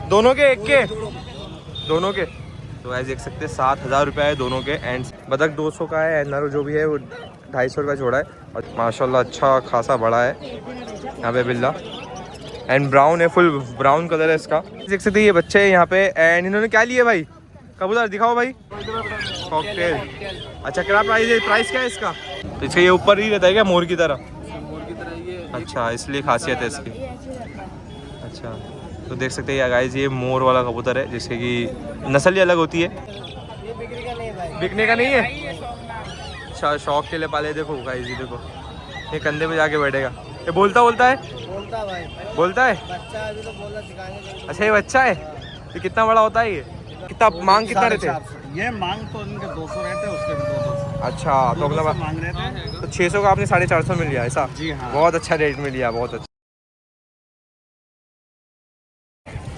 दोनों के एक के दोनों के। तो गाइस देख सकते हैं 7,000 रुपये है दोनों के। एंड बतख 200 का है एंड नर जो भी है वो 250 रुपये जोड़ा है। और माशाल्लाह अच्छा खासा बड़ा है यहाँ पे बिल्ला। एंड ब्राउन है, फुल ब्राउन कलर है इसका। देख सकते हैं ये बच्चे हैं यहाँ पे। एंड इन्होंने क्या लिया भाई? कबूतर दिखाओ भाई। कॉकटेल। अच्छा क्या प्राइस है? प्राइस क्या है इसका? तो इसका ये ऊपर ही रहता है क्या मोर की तरह? अच्छा इसलिए खासियत है इसकी। अच्छा तो देख सकते हैं गाइस ये मोर वाला कबूतर है जिससे कि नस्ल ही अलग होती है। बिकने का नहीं है? अच्छा शौक के लिए पाले। देखो गाइस ये देखो ये कंधे पे जाके बैठेगा। ये बोलता है? बोलता है। अच्छा ये बच्चा है। ये कितना बड़ा होता है? ये कितना मांग कितना रहते हैं? ये मांग तो इनके 200 रहते हैं, उसके भी 200। अच्छा तो अगला मांग रहे थे तो 600 का आपने 450 मिल लिया ऐसा? जी हाँ। बहुत अच्छा रेट मिल लिया, बहुत अच्छा।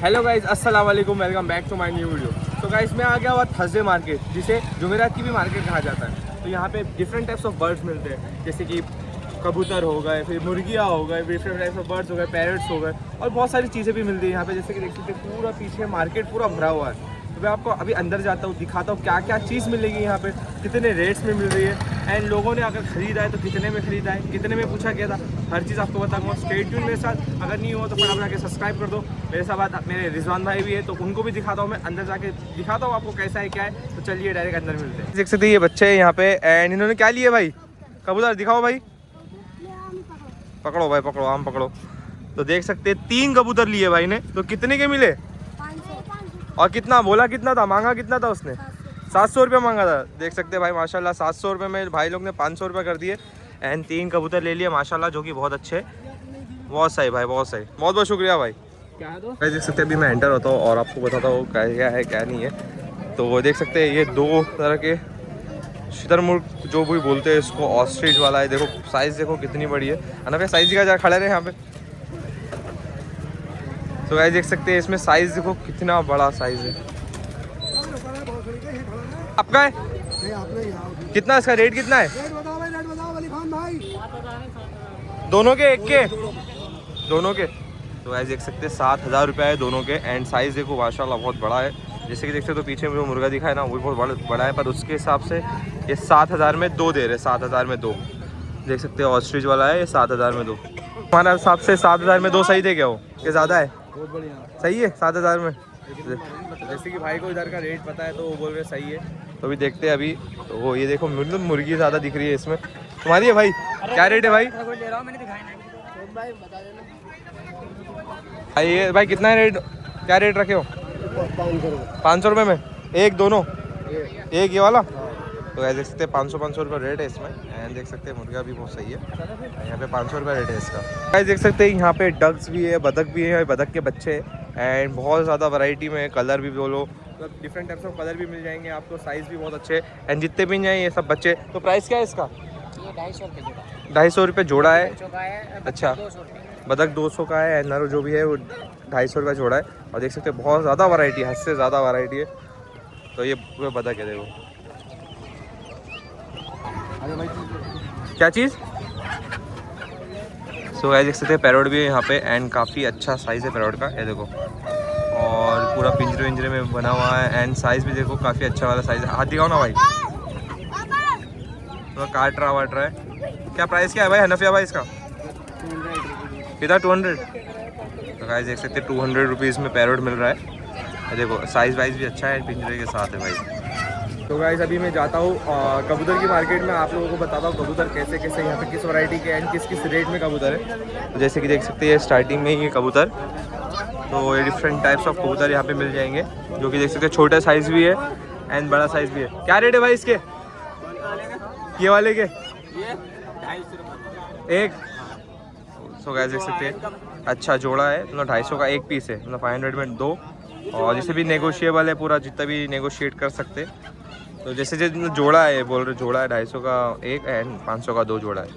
हेलो गाइस, अस्सलाम वालेकुम, welcome back to my new video. तो गाइस मैं आ गया हुआ थर्सडे मार्केट, जिसे जुमेरात की भी मार्केट कहा जाता है। तो यहाँ पे डिफरेंट टाइप्स ऑफ बर्ड्स मिलते हैं, जैसे कि कबूतर हो गए, फिर मुर्गियाँ हो गए, डिफरेंट टाइप्स ऑफ बर्ड्स हो गए, पैरट्स हो गए, और बहुत सारी चीज़ें भी मिलती है यहाँ पे। जैसे कि देख सकते हैं पूरा पीछे मार्केट पूरा भरा हुआ है। तो मैं आपको अभी अंदर जाता हूँ, दिखाता हूँ क्या क्या चीज़ मिलेगी यहाँ पे, कितने रेट्स में मिल रही है, एंड लोगों ने अगर ख़रीदा है तो कितने में ख़रीदा है, कितने में पूछा गया था, हर चीज़ आपको बताऊँगा। स्टे ट्यून मेरे साथ। अगर नहीं हो तो फटाफट आके सब्सक्राइब कर दो। मेरे साथ मेरे रिजवान भाई भी है, तो उनको भी दिखाता हूँ मैं। अंदर जाके दिखाता हूँ आपको कैसा है क्या है। तो चलिए डायरेक्ट अंदर मिलते हैं। देख सकते हैं ये बच्चे हैं यहाँ पे। एंड इन्होंने क्या लिया भाई? कबूतर दिखाओ भाई। पकड़ो भाई, पकड़ो, आम पकड़ो। तो देख सकते हैं 3 कबूतर लिए भाई ने। तो कितने के मिले? 500। और कितना बोला? कितना था? मांगा कितना था उसने? 700 रुपये मांगा था। देख सकते हैं भाई माशाल्लाह 700 रुपये में भाई लोग ने 500 रुपये कर दिए। एंड 3 कबूतर ले लिए माशाल्लाह, जो कि बहुत अच्छे। बहुत सही भाई, बहुत सही, बहुत बहुत शुक्रिया भाई। क्या है? तो देख सकते हैं अभी मैं एंटर होता हूँ और आपको बताता हूँ क्या है क्या नहीं है। तो वो देख सकते हैं ये 2 तरह के शुतुरमुर्ग जो भी बोलते हैं इसको, ऑस्ट्रिच वाला है। देखो साइज़ देखो कितनी बड़ी है। अना भैया साइज़ का जा खड़े रहे यहाँ पे। तो गाइस देख सकते हैं इसमें साइज़ देखो कितना बड़ा साइज़ है। आपका है? कितना इसका रेट कितना है? दोनों के एक के दोनों के। तो गाइस देख सकते हैं 7,000 रुपये है दोनों के। एंड साइज़ देखो माशाल्लाह बहुत बड़ा है। जैसे कि देखते हो तो पीछे में जो मुर्गा दिखा है ना, वो भी बहुत बड़ा है, पर उसके हिसाब से ये 7,000 में 2 दे रहे। 7,000 में 2 देख सकते हैं। ऑस्ट्रिच वाला है ये 7,000 में 2। हमारा हिसाब से 7,000 में 2 सही थे क्या? वो ये ज़्यादा है? बहुत बढ़िया सही है 7,000 में। जैसे कि भाई को इधर का रेट पता है तो वो बोल रहे सही है। तो अभी देखते हैं अभी। तो वो ये देखो मुर्गी ज़्यादा दिख रही है इसमें। तुम्हारी है भाई? क्या रेट है भाई? ये भाई कितना है रेट? क्या रेट रखे हो? 500 रुपये में एक दोनों? एक ये वाला? तो ऐसे देख सकते हैं 500 रुपये रेट है इसमें। एंड देख सकते हैं मुर्गा भी बहुत सही है। यहाँ पे 500 रुपये रेट है इसका। गाइस देख सकते हैं यहाँ पे डक्स भी है, बतख भी है, बतख के बच्चे हैं। एंड बहुत ज़्यादा वैरायटी में कलर भी बोलो, मतलब डिफरेंट टाइप्स ऑफ कलर भी मिल जाएंगे आपको। साइज़ भी बहुत अच्छे। एंड जितने भी जाए ये सब बच्चे। तो प्राइस क्या है इसका? 250 रुपये जोड़ा है। अच्छा बतख 200 का है एंड नर जो भी है वो 250 रुपये जोड़ा है। और देख सकते हैं बहुत ज़्यादा वैरायटी है, हद से ज़्यादा वैरायटी है। तो ये बतख है देखो। क्या चीज़? सो गाइस देख सकते हैं पैरोट भी है यहाँ पे। एंड काफ़ी अच्छा साइज़ है पैरोट का, ये देखो। और पूरा पिंजरे विंजरे में बना हुआ है। एंड साइज़ भी देखो काफ़ी अच्छा वाला साइज़ है। हाथ दिखाओ ना भाई, तो काट रहा वाट रहा है। क्या प्राइस क्या है भाई हनफिया भाई इसका? कितना? 200। तो गाइस देख सकते हैं 200 रुपीज़ में पैरोट मिल रहा है। देखो साइज़ वाइज भी अच्छा है, पिंजरे के साथ है भाई। तो गाइस अभी मैं जाता हूँ कबूतर की मार्केट में। आप लोगों को बताता हूँ कबूतर कैसे कैसे यहाँ पे किस वैरायटी के एंड किस किस रेट में कबूतर है। तो जैसे कि देख सकते हैं स्टार्टिंग में ही ये कबूतर। तो ये डिफरेंट टाइप्स ऑफ कबूतर यहाँ पे मिल जाएंगे, जो कि देख सकते हैं छोटा साइज़ भी है एंड बड़ा साइज़ भी है। क्या रेट है भाई इसके? ये वाले के? एक। सो गाइस देख सकते हैं अच्छा जोड़ा है, मतलब 250 का एक पीस है, मतलब 500 में 2। और जैसे भी नेगोशिएबल है पूरा, जितना भी नेगोशिएट कर सकते। तो जैसे जो जोड़ा है बोल रहे, जोड़ा है 250 का एक एंड 500 का 2 जोड़ा है।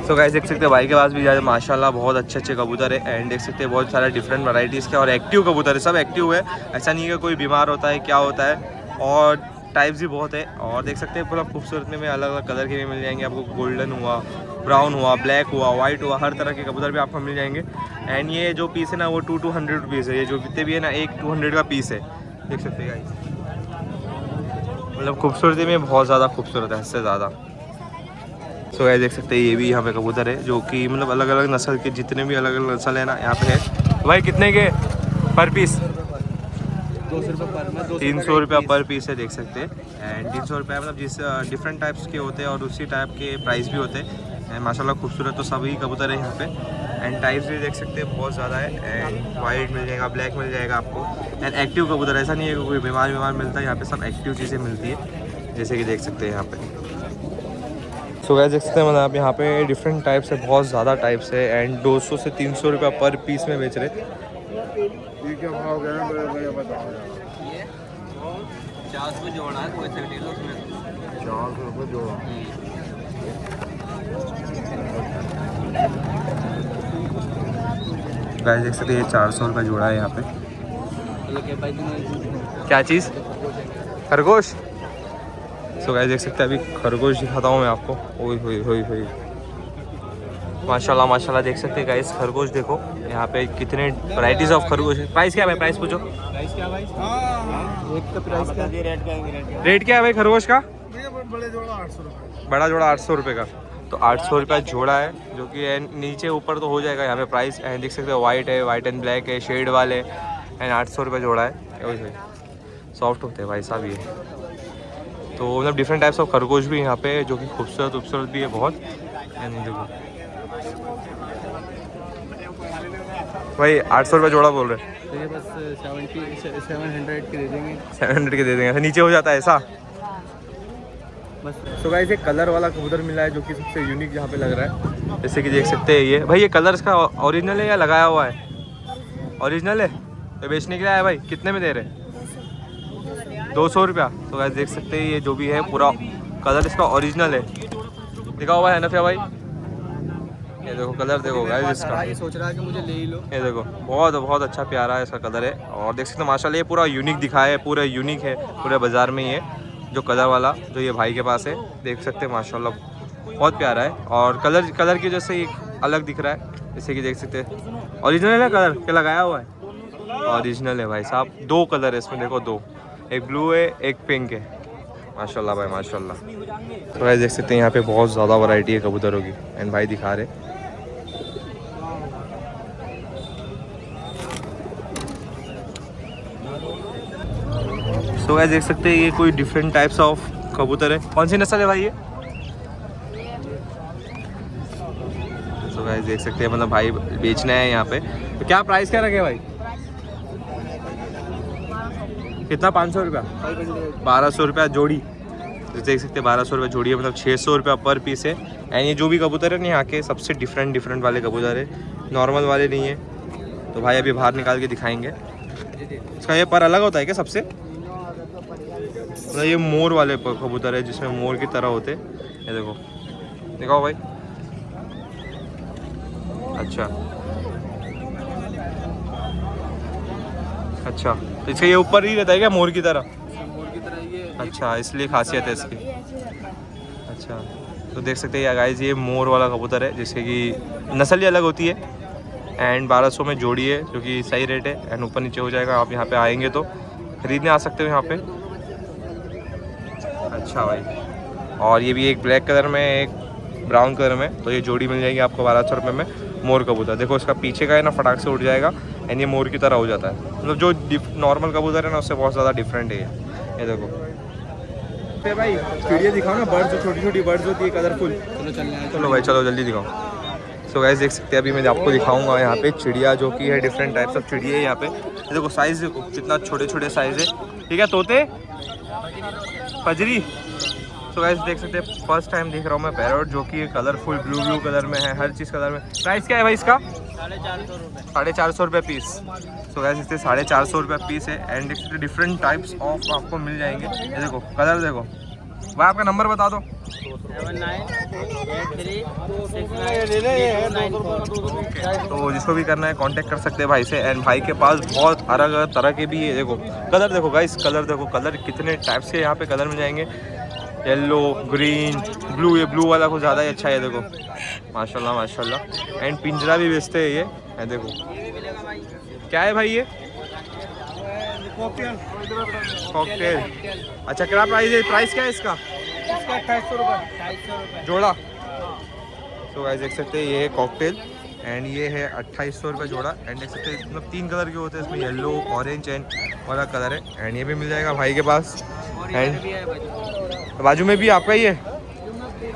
सो गाइस देख सकते हैं भाई के पास भी जाए माशाल्लाह बहुत अच्छे अच्छे कबूतर है। एंड देख सकते हैं बहुत सारे डिफरेंट वैराइटीज़ के और एक्टिव कबूतर है, सब एक्टिव है। ऐसा नहीं है कि कोई बीमार होता है क्या होता है। और टाइप्स भी बहुत है। और देख सकते हैं पूरा खूबसूरत में अलग अलग कलर के भी मिल जाएंगे आपको। गोल्डन हुआ, ब्राउन हुआ, ब्लैक हुआ, वाइट हुआ, हर तरह के कबूतर भी आपको मिल जाएंगे। एंड ये जो पीस है ना वो 200 रुपीज़ है। ये जो जितने भी है ना एक 200 का पीस है, देख सकते हैं गाइस। मतलब खूबसूरती में बहुत ज़्यादा खूबसूरत है, इससे ज़्यादा। सो गाइस देख सकते हैं ये भी यहाँ पे कबूतर है जो कि मतलब अलग अलग नस्ल के, जितने भी अलग अलग नस्ल है ना यहाँ पे है। भाई कितने के पर पीस? 200 रुपये पर में, 300 रुपया पर पीस है, देख सकते हैं। एंड 300 रुपया मतलब जिस डिफरेंट टाइप्स के होते हैं और उसी टाइप के प्राइस भी होते हैं। एंड माशाल्लाह खूबसूरत तो सभी कबूतर है यहाँ पे। एंड टाइप्स भी देख सकते हैं बहुत ज़्यादा है। एंड वाइट मिल जाएगा, ब्लैक मिल जाएगा आपको। एंड एक्टिव कबूतर, ऐसा नहीं है कि कोई बीमार मिलता है, यहाँ पे सब एक्टिव चीज़ें मिलती है, जैसे कि देख सकते हैं यहाँ पे। सो गाइस देख सकते हैं मतलब आप यहाँ पे डिफरेंट टाइप्स है, बहुत ज़्यादा टाइप्स है। एंड 200 से 300 रुपया पर पीस में बेच रहे। ये क्या भाव गया ना भैया, बताओ। 400 रुपये जोड़ा है, कोई से लो उसमें 400 रुपये जोड़ा। गाइस देख सकते हैं ये 400 रुपये जोड़ा है यहाँ पे। क्या चीज़? खरगोश। सो गाइस देख सकते हैं अभी खरगोश दिखाता हूँ मैं आपको। ओए होए होए होए, माशाल्लाह माशाल्लाह, देख सकते हैं गाइस खरगोश देखो यहाँ पे कितने वैराइटीज ऑफ खरगोश है। प्राइस क्या है भाई? प्राइस पूछो। प्राइस क्या भाई? एक का प्राइस क्या? रेट क्या है भाई खरगोश का? बड़े जोड़ा 800 रुपये। बड़ा जोड़ा 800 रुपये का। तो 800 रुपया जोड़ा है, जो कि नीचे ऊपर तो हो जाएगा यहाँ पे प्राइस। एंड देख सकते हो वाइट है, वाइट एंड ब्लैक है, शेड वाले। एंड 800 रुपये जोड़ा है। ओए होए, सॉफ्ट होते हैं भाई साहब ये। तो मतलब डिफरेंट टाइप्स ऑफ खरगोश भी यहाँ पे, जो कि खूबसूरत भी है बहुत। एंड देखो भाई 800 रुपये जोड़ा बोल रहे हैं। तो ये बस 700 के दे देंगे। 700 के दे देंगे, ऐसा नीचे हो जाता है ऐसा बस। सो गाइस एक कलर वाला कबूतर मिला है जो कि सबसे यूनिक यहाँ पे लग रहा है। जैसे कि देख सकते हैं ये भाई, ये कलर इसका ओरिजिनल है या लगाया हुआ है? ओरिजिनल है। तो बेचने के लिए आया भाई, कितने में दे रहे हैं? 200 रुपया। तो गाइस देख सकते हैं ये जो भी है पूरा कलर इसका ओरिजिनल है। दिखाओ भाई हनफिया भाई, ये देखो कलर देखो गाइस इसका। ये सोच रहा है कि मुझे ले ही लो। ये देखो बहुत बहुत अच्छा प्यारा है इसका कलर है। और देख सकते हैं माशाल्लाह ये पूरा यूनिक दिखाया है, पूरा यूनिक है पूरे बाज़ार में। ये जो कलर वाला जो ये भाई के पास है, देख सकते हैं माशाल्लाह बहुत प्यारा है। और कलर की वजह से एक अलग दिख रहा है, जैसे कि देख सकते हैं ओरिजिनल है कलर क्या लगाया हुआ है। ओरिजिनल है भाई साहब। 2 कलर है इसमें, देखो 2, एक ब्लू है एक पिंक है। माशाल्लाह भाई माशाल्लाह। तो भाई देख सकते हैं यहाँ पे बहुत ज़्यादा वैरायटी है कबूतरों की। एंड भाई दिखा रहे। तो गाइस देख सकते हैं ये कोई डिफरेंट टाइप्स ऑफ कबूतर है। कौन सी नस्ल है भाई ये? तो गाइस देख सकते हैं मतलब भाई बेचना है यहाँ पे। तो क्या प्राइस क्या रखे भाई? कितना? 500 रुपया, 1200 रुपया जोड़ी। तो देख सकते हैं 1200 रुपया जोड़ी है, मतलब 600 रुपया पर पीस है। एंड ये जो भी कबूतर है ना यहाँ के सबसे डिफरेंट वाले कबूतर है, नॉर्मल वाले नहीं है। तो भाई अभी बाहर निकाल के दिखाएंगे। इसका ये पर अलग होता है क्या सबसे? मतलब ये मोर वाले कबूतर है जिसमें मोर की तरह होते। ये देखो, दिखाओ भाई। अच्छा, तो इसका ये ऊपर ही रहता है क्या मोर की तरह? मोर की तरह ये। अच्छा, इसलिए खासियत है इसकी। अच्छा, तो देख सकते हैं गाइस ये मोर वाला कबूतर है, जिससे कि नस्ल ही अलग होती है। एंड 1200 में जोड़ी है, जो कि सही रेट है। एंड ऊपर नीचे हो जाएगा, आप यहाँ पे आएंगे तो खरीदने आ सकते हो यहाँ पे। अच्छा भाई, और ये भी एक ब्लैक कलर में एक ब्राउन कलर में, तो ये जोड़ी मिल जाएगी आपको 1200 रुपये में। मोर कबूतर देखो, इसका पीछे का है ना फटाक से उड़ जाएगा। एंड ये मोर की तरह हो जाता है, मतलब जो नॉर्मल कबूतर है ना उससे बहुत ज़्यादा डिफरेंट है ये देखो। फिर भाई चिड़िया दिखाओ ना, बर्ड्स जो छोटी बर्ड्स होती है कलरफुल। चलो भाई चलो जल्दी दिखाओ। सो गाइस देख सकते हैं अभी मैं आपको दिखाऊंगा यहाँ पे चिड़िया जो कि है डिफरेंट टाइप्स ऑफ चिड़िया है यहाँ पे। देखो साइज़ देखो कितना छोटे साइज़ है। ठीक है, तोते, फजरी। तो गाइस देख सकते हैं फर्स्ट टाइम देख रहा हूँ मैं पैरोट, जो कि कलरफुल ब्लू कलर में है, हर चीज़ कलर में। प्राइस क्या है भाई इसका? 450 रुपये पीस। सो गाइस इससे 450 रुपये पीस है। एंड डिफरेंट टाइप्स ऑफ आपको मिल जाएंगे। ये देखो कलर देखो, भाई आपका नंबर बता दो। 79836994। तो जिसको भी करना है कांटेक्ट कर सकते हैं भाई से। एंड भाई के पास बहुत अलग अलग तरह के भी है। देखो कलर देखो गाइस, कलर देखो, कलर कितने टाइप से यहाँ पे कलर मिल जाएंगे। येलो, ग्रीन, ब्लू, ये ब्लू वाला कुछ ज़्यादा ही अच्छा है। देखो माशाल्लाह माशाल्लाह। एंड पिंजरा भी बेचते हैं ये है। देखो क्या है भाई ये? कॉकटेल। अच्छा क्या प्राइस है? प्राइस क्या है इसका? 2800 रुपये जोड़ा। तो गाइस देख सकते हैं ये है कॉकटेल एंड ये है 2800 रुपये जोड़ा। एंड देख सकते हैं मतलब 3 कलर के होते हैं इसमें, येलो, ऑरेंज एंड वाला कलर है। एंड ये भी मिल जाएगा भाई के पास। एंड बाजू में भी आपका ही है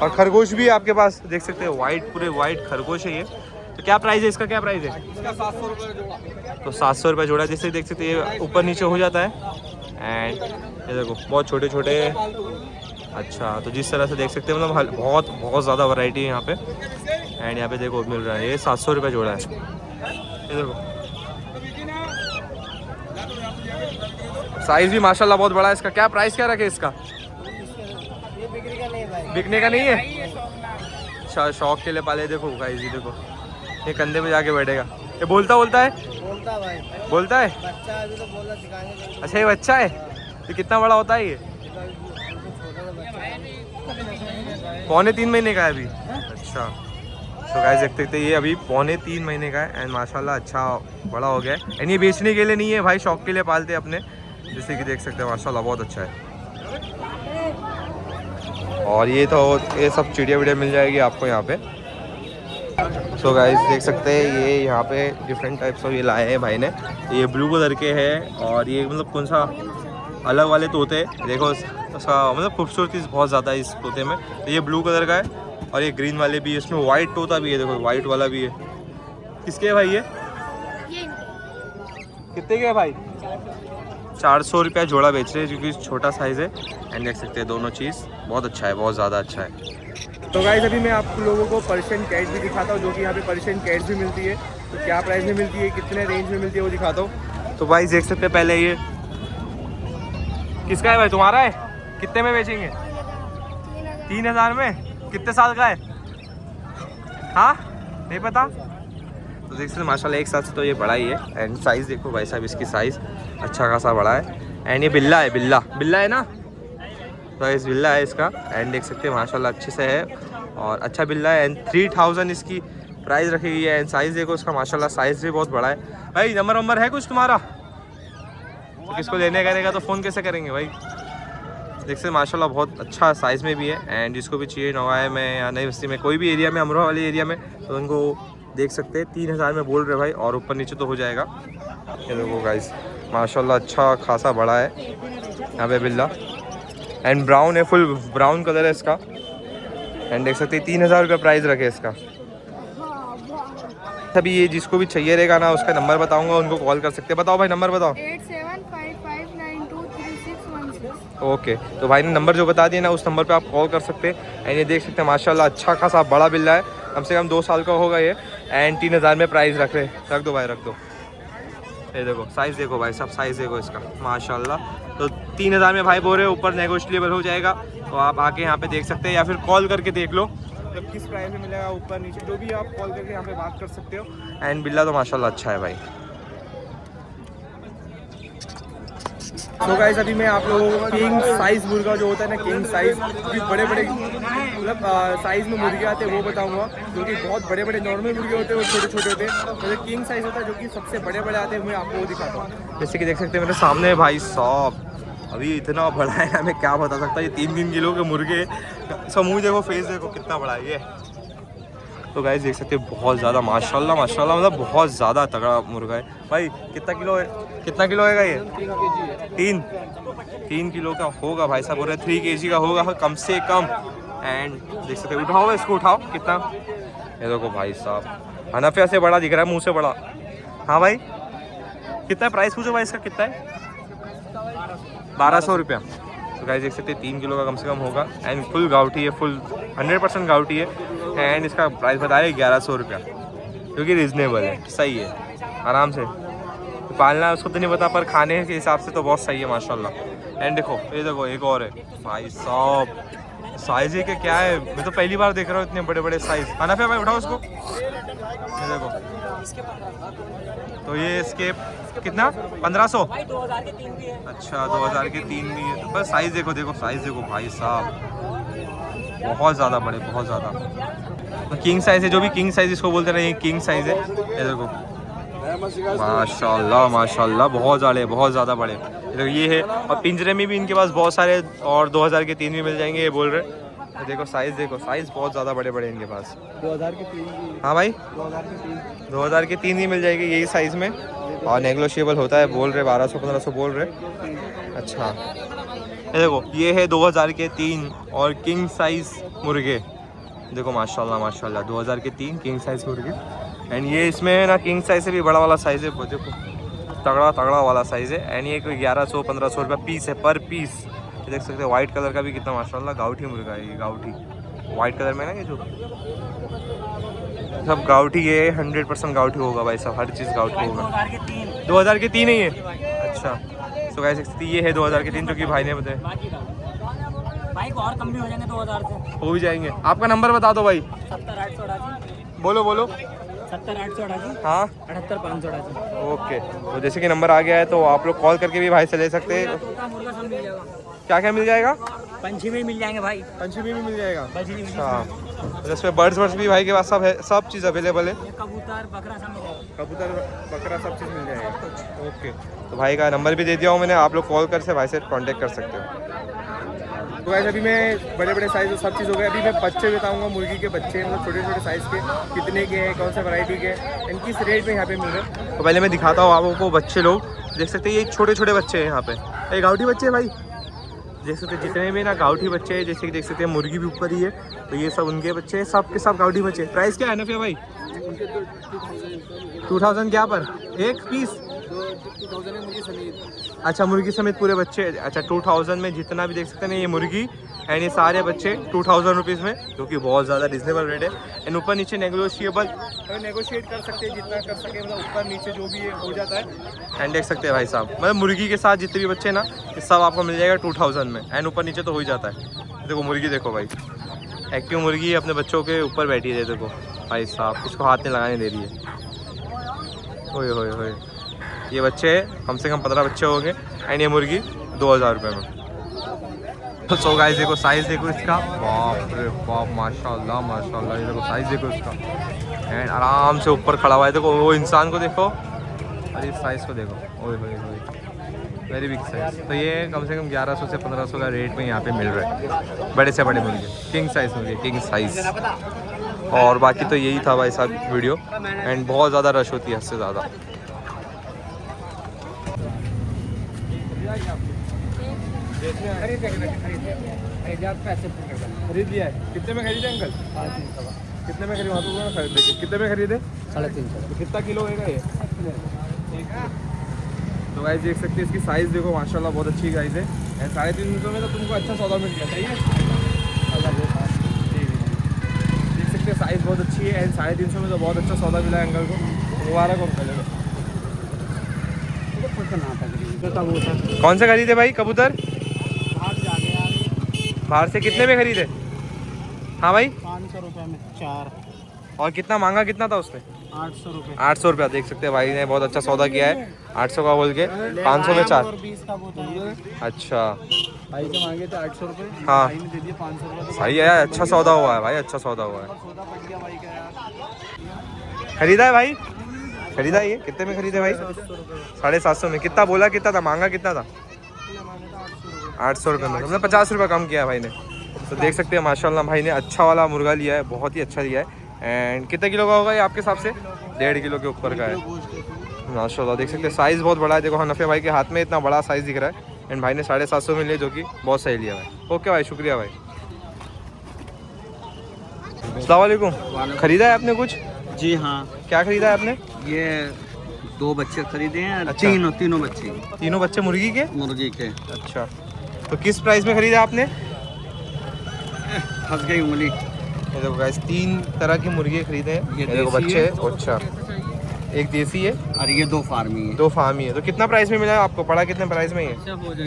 और खरगोश भी है आपके पास, देख सकते हैं वाइट, पूरे वाइट खरगोश है ये। तो क्या प्राइस है इसका? क्या प्राइस है? इसका 700 रुपये जोड़ा। तो 700 रुपये जोड़ा। जैसे देख सकते हैं ये ऊपर नीचे हो जाता है। एंड ये देखो बहुत छोटे छोटे। अच्छा तो जिस तरह से देख सकते हैं मतलब बहुत बहुत ज़्यादा वैरायटी है यहाँ पे। एंड यहाँ पे देखो मिल रहा है ये 700 रुपये जोड़ा है। ये देखो साइज़ भी माशाल्लाह बहुत बड़ा है इसका। क्या प्राइस क्या रखे इसका? बिकने का नहीं है। अच्छा शौक के लिए पाले। देखो गाइस ये देखो ये कंधे पे जाके बैठेगा। ये बोलता है? बोलता भाई, बोलता है। बच्चा अभी तो बोला सिखाएंगे। अच्छा ये बच्चा है। ये कितना बड़ा होता है ये? पौने 3 महीने का है अभी। अच्छा तो गाइस देख सकते हैं ये अभी पौने 3 महीने का है। एंड माशाल्लाह अच्छा बड़ा हो गया है। एंड ये बेचने के लिए नहीं है भाई, शौक के लिए पालते हैं अपने। जैसे कि देख सकते हैं माशाल्लाह बहुत अच्छा है। और ये तो ये सब चिड़िया विड़िया मिल जाएगी आपको यहाँ पे। सो गाइस देख सकते हैं ये यहाँ पे डिफरेंट टाइप्स ऑफ ये लाए हैं भाई ने। ये ब्लू कलर के है और ये मतलब कौन सा अलग वाले तोते। देखो उसका मतलब खूबसूरती बहुत ज़्यादा है इस तोते में। तो ये ब्लू कलर का है और ये ग्रीन वाले भी है। इसमें वाइट तोता भी है, देखो वाइट वाला भी है। किसके है भाई ये? कितने के है भाई? 400 रुपया जोड़ा बेच रहे हैं क्योंकि छोटा साइज़ है। एंड देख सकते हैं दोनों चीज़ बहुत अच्छा है, बहुत ज़्यादा अच्छा है। तो गाइस अभी मैं आप लोगों को पर्शियन कैट भी दिखाता हूँ, जो कि यहाँ पे पर्शियन कैट भी मिलती है। तो क्या प्राइस में मिलती है, कितने रेंज में मिलती है वो दिखाता हूँ। तो गाइस देख सकते हैं पहले ये किसका है भाई? तुम्हारा है? कितने में बेचेंगे? 3000 में। कितने साल का है? हाँ नहीं पता। तो देख सकते माशाल्लाह एक साल से तो ये बड़ा ही है। एंड साइज़ देखो भाई साहब, इसकी साइज़ अच्छा खासा बड़ा है। एंड ये बिल्ला है, बिल्ला है ना? तो इस बिल्ला है इसका। एंड देख सकते हैं माशाल्लाह अच्छे से है और अच्छा बिल्ला है। एंड 3000 इसकी प्राइस रखी गई है। एंड साइज़ देखो उसका माशाल्लाह साइज़ भी बहुत बड़ा है। भाई नंबर है कुछ तुम्हारा? तो किसको लेने करेगा तो फ़ोन कैसे करेंगे भाई? देख सकते माशाल्लाह बहुत अच्छा साइज़ में भी है। एंड जिसको भी चाहिए नवाए में या नई बस्ती में कोई भी एरिया में, अमरोहा वाले एरिया में, तो उनको देख सकते हैं। 3000 में बोल रहे भाई और ऊपर नीचे तो हो जाएगा। ये देखो गाइस माशाल्लाह अच्छा खासा बड़ा है यहाँ पे बिल्ला। एंड ब्राउन है, फुल ब्राउन कलर है इसका। एंड देख सकते हैं 3000 रुपये प्राइस रखे इसका। अभी ये जिसको भी चाहिए रहेगा ना उसका नंबर बताऊंगा, उनको कॉल कर सकते हैं। बताओ भाई नंबर बताओ। 8755923616। ओके तो भाई ने नंबर जो बता दिया ना उस नंबर पे आप कॉल कर सकते हैं। एंड ये देख सकते हैं माशाल्लाह अच्छा खासा बड़ा बिल्ला है, कम से कम 2 साल का होगा ये। एंड 3000 में प्राइस रख दो भाई, रख दो। ये देखो साइज़ देखो भाई सब, साइज़ देखो इसका माशाल्लाह। तो 3000 में भाई बोल रहे ऊपर नेगोशिएबल हो जाएगा। तो आप आके यहाँ पे देख सकते हैं या फिर कॉल करके देख लो तो किस प्राइस में मिलेगा, ऊपर नीचे जो भी आप कॉल करके यहाँ पे बात कर सकते हो। एंड बिल्ला तो माशाल्लाह अच्छा है भाई। तो गाइस अभी मैं आप लोगों को किंग साइज़ मुर्गा जो होता है ना, किंग साइज़ भी बड़े मतलब साइज़ में मुर्गे आते हैं वो बताऊंगा। जो कि बहुत बड़े नॉर्मल मुर्गे होते हैं वो छोटे छोटे होते हैं। तो किंग साइज़ होता है जो कि सबसे बड़े आते हैं, मैं आपको वो दिखाता हूँ। जैसे कि देख सकते हैं मेरे सामने भाई साहब, अभी इतना बड़ा है ना मैं क्या बता सकता। ये 3 किलो के मुर्गे, इसका मुँह देखो, फेस देखो कितना बड़ा है ये। तो गाइस देख सकते हैं बहुत ज़्यादा माशाल्लाह मतलब बहुत ज़्यादा तगड़ा मुर्गा है भाई। कितना किलो है ये? 3 किलो का होगा भाई साहब, बोल रहे 3 kg का होगा कम से कम। एंड देख सकते हैं, उठाओ इसको, उठाओ कितना। ये देखो भाई साहब हनफिया से बड़ा दिख रहा है, मुँह से बड़ा। हाँ भाई कितना प्राइस पूछो भाई इसका, कितना है? 1200 रुपया। तो गाइस देख सकते हैं 3 किलो का कम से कम होगा। एंड फुल गाउटी है, फुल 100% गाउटी है। एंड इसका प्राइस बताया 1100 रुपया, जो कि रिजनेबल है, सही है, आराम से पालना है उसको तो नहीं पता, पर खाने के हिसाब से तो बहुत सही है माशाल्लाह। एंड देखो ये देखो एक और है भाई साहब, साइज है कि क्या है, मैं तो पहली बार देख रहा हूँ इतने बड़े बड़े साइज। खाना पे भाई उठाओ उसको, ये देखो। तो ये इसके कितना 1500? अच्छा 2000 के 3 भी है। बस साइज देखो, देखो साइज देखो भाई साहब, बहुत ज़्यादा बड़े, बहुत ज़्यादा। किंग साइज है, जो भी किंग साइज इसको बोलते हैं, ये किंग साइज है। ये देखो माशाल्लाह माशाल्लाह, बहुत ज़्यादा बड़े। तो ये है, और पिंजरे में भी इनके पास बहुत सारे और 2000 के 3 भी मिल जाएंगे, ये बोल रहे। देखो साइज़, देखो साइज़ बहुत ज़्यादा बड़े बड़े इनके पास। 2000 के 3। हाँ भाई 2000 के 3 ही मिल जाएगी यही साइज़ में, और नेगोशिएबल होता है, बोल रहे 1200-1500 बोल रहे। अच्छा ये देखो ये है 2000 के 3 और किंग साइज़ मुर्गे। देखो माशाल्लाह माशाल्लाह 2000 के 3 किंग साइज़ मुर्गे। एंड ये इसमें ना किंग साइज़ से भी बड़ा वाला साइज़ है, देखो तगड़ा वाला साइज़ है। एंड ये कोई 1100-1500 रुपये पीस है, पर पीस। देख सकते हैं वाइट कलर का भी कितना माशाल्लाह गाउठी मुर्गा है ये, गाउठी वाइट कलर में ना, ये जो सब गाउठी है, 100% गाउठी होगा भाई साहब, हर चीज़ गाउठी होगा। 2000 के 3 ही है। अच्छा तो कह सकते ये है 2000 के 3 जो कि भाई ने बताया। भाई को और कम भी हो जाएंगे 2000 से, हो भी जाएंगे। आपका नंबर बता दो भाई। 70-888 बोलो 70-888 हाँ 78-588। ओके, तो जैसे कि नंबर आ गया है तो आप लोग कॉल करके भी भाई से ले सकते हैं। तोता मुर्गा सब मिल जाएगा, क्या मिल जाएगा? पंछी में मिल जाएंगे भाई, पंचमी भी मिल जाएगा। अच्छा अच्छा इसमें बर्ड्स भी भाई के पास सब है, सब चीज़ अवेलेबल है। कबूतर बकरा सब मिल जाएगा, कबूतर बकरा सब चीज़ मिल जाएगा। ओके, तो भाई का नंबर भी दे दिया हूँ मैंने, आप लोग कॉल कर से भाई से कांटेक्ट कर सकते हो। तो वैसे अभी मैं बड़े साइज़ सब चीज़ हो गया। अभी मैं बच्चे बताऊँगा, मुर्गी के बच्चे, मतलब छोटे साइज़ के कितने के हैं, कौन सा वैरायटी के, एंड किस रेट में यहाँ पे मिल रहे हैं। तो पहले मैं दिखाता हूँ आपको बच्चे। लोग देख सकते हैं ये छोटे बच्चे हैं यहाँ पे, ये गाउठी बच्चे हैं भाई, देख सकते हैं जितने भी ना गाउठी बच्चे हैं। जैसे कि देख सकते हैं मुर्गी भी ऊपर ही है, तो ये सब उनके बच्चे हैं, सब के सब गाउठी बच्चे। प्राइस क्या है ना फिर भाई? 2000 क्या पर एक पीस? 2000 है मुर्गी समेत। अच्छा मुर्गी समेत पूरे बच्चे। अच्छा 2000 में जितना भी देख सकते हैं ये मुर्गी एंड ये सारे बच्चे 2000 रुपीज़ में, जो कि बहुत ज़्यादा रिजनेबल रेट है। एंड ऊपर नीचे नेगोशिएबल, नेगोशिएट कर सकते हैं जितना कर सके, मतलब ऊपर नीचे जो भी है हो जाता है। एंड देख सकते हैं भाई साहब, मतलब मुर्गी के साथ जितने भी बच्चे ना ये सब आपको मिल जाएगा 2000 में, एंड ऊपर नीचे तो हो ही जाता है। देखो मुर्गी देखो भाई, एक्टिव मुर्गी अपने बच्चों के ऊपर बैठी है। देखो भाई साहब इसको हाथ में लगाने दे रही है। ओए होए होए, ये बच्चे कम से कम 15 बच्चे होंगे, एंड ये मुर्गी 2000 रुपये में। सो गाइस देखो साइज़ देखो इसका, बाप रे बाप माशाल्लाह माशाल्लाह। ये देखो साइज़ देखो इसका, एंड आराम से ऊपर खड़ा हुआ है। देखो वो इंसान को देखो और इस साइज़ को देखो, ओए होए होए, वेरी बिग साइज़। तो ये कम से कम 1100 से 1500 का रेट में यहाँ पे मिल रहा है, बड़े से बड़े मुर्गे, किंग साइज़ मुर्गे, किंग साइज़। और बाकी तो यही था भाई साहब वीडियो, एंड बहुत ज़्यादा रश होती है हद से ज़्यादा। खरीद लिया है? कितने में खरीदे अंकल? 350। कितने में खरीदे? वहाँ तो खरीद देखिए कितने में खरीदे? 350। तो कितना किलो होगा ये? तो गाइस देख सकते हैं इसकी साइज़ देखो माशाल्लाह बहुत अच्छी साइज़ है। 350 में तो तुमको अच्छा सौदा मिल गया, सही है? देख सकते हैं साइज़ बहुत अच्छी है, एंड 350 में तो बहुत अच्छा सौदा मिला है अंकल को, मुबारक हो अंकल। कौन से खरीदे भाई कबूतर? बाहर से कितने में खरीदे? हाँ भाई 500 रुपये में 4। और कितना मांगा, कितना था उसने? 800 रुपये। 800 रुपया। देख सकते हैं भाई ने बहुत अच्छा सौदा किया है, 800 का बोल के 500 में 4। 20 का बोतल। अच्छा भाई से मांगे थे 800 रुपये, हाँ भाई ने दे दिए 500 रुपये। सही है यार, अच्छा सौदा हुआ है भाई, अच्छा सौदा हुआ है। सौदा पड़ गया भाई का यार। खरीदा है भाई? खरीदा है ये? कितने में खरीदे भाई? 750 में। कितना बोला, कितना था मांगा, कितना था? 800 रुपये में, मतलब 50 रुपये कम किया भाई ने। तो देख सकते हैं माशाल्लाह भाई ने अच्छा वाला मुर्गा लिया है, बहुत ही अच्छा लिया है। एंड कितने किलो का होगा ये आपके हिसाब से? 1.5 किलो के ऊपर का है माशाल्लाह। देख सकते हैं साइज़ बहुत बड़ा है। देखो हनफे भाई के हाथ में इतना बड़ा साइज़ दिख रहा है, एंड भाई ने 750 में लिया, जो कि बहुत सही लिया भाई। ओके भाई, शुक्रिया भाई। अस्सलाम वालेकुम। खरीदा है आपने कुछ? जी हाँ, क्या खरीदा है आपने? ये 2 बच्चे खरीदे हैं। अच्छा। तीनों बच्चे, तीनों बच्चे मुर्गी के? मुर्गी के। अच्छा, तो किस प्राइस में खरीदा आपने? फंस गई उंगली। ये देखो गाइस 3 तरह के मुर्गे खरीदे हैं। ये ये देखो देसी बच्चे है। हैं। अच्छा एक देसी है, और ये 2 फार्मी है। 2 फार्मी है। तो कितना प्राइस में मिला है आपको, पड़ा कितने प्राइस में ये?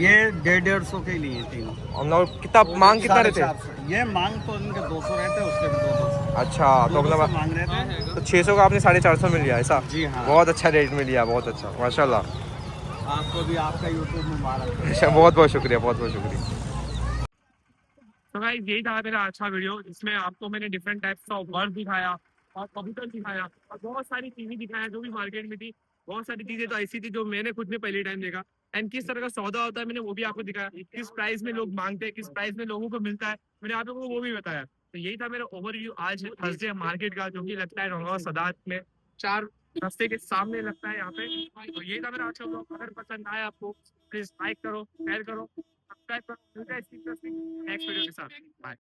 ये 150-150 के लिए तीनों। हम लोग कितना मांग कितना रहते हैं? 450। ये मांग तो इनके 200 रहते हैं, उसके भी 200। अच्छा, तो अपना मांग रहे थे। तो 600 का आपने 450 में लिया ऐसा? जी हाँ। बहुत अच्छा रेट में लिया, बहुत अच्छा, माशाल्लाह। आपको भी आपका यूट्यूब मुबारक। अच्छा, बहुत बहुत शुक्रिया, बहुत बहुत शुक्रिया। तो गाइस यही था मेरा अच्छा वीडियो, जिसमें आपको मैंने डिफरेंट टाइप्स ऑफ बर्ड दिखाया और कबूतर दिखाया और बहुत सारी चीजें दिखाया जो भी मार्केट में थी। बहुत सारी चीजें तो ऐसी थी जो मैंने खुद ने पहली टाइम देखा। एंड किस तरह का सौदा होता है मैंने वो भी आपको दिखाया, किस प्राइस में लोग मांगते हैं, किस प्राइस में लोगों को मिलता है, मैंने आप लोगों को वो भी बताया। तो यही था मेरा ओवरव्यू आज थर्सडे मार्केट का, जो कि लगता है रंगाव सदात में 4 रास्ते के सामने लगता है यहाँ पे। तो यही था मेरा अच्छा ब्लॉग। अगर पसंद आया आपको प्लीज लाइक करो, शेयर करो, सब्सक्राइब करो। मिलता है नेक्स्ट वीडियो के साथ। बाय।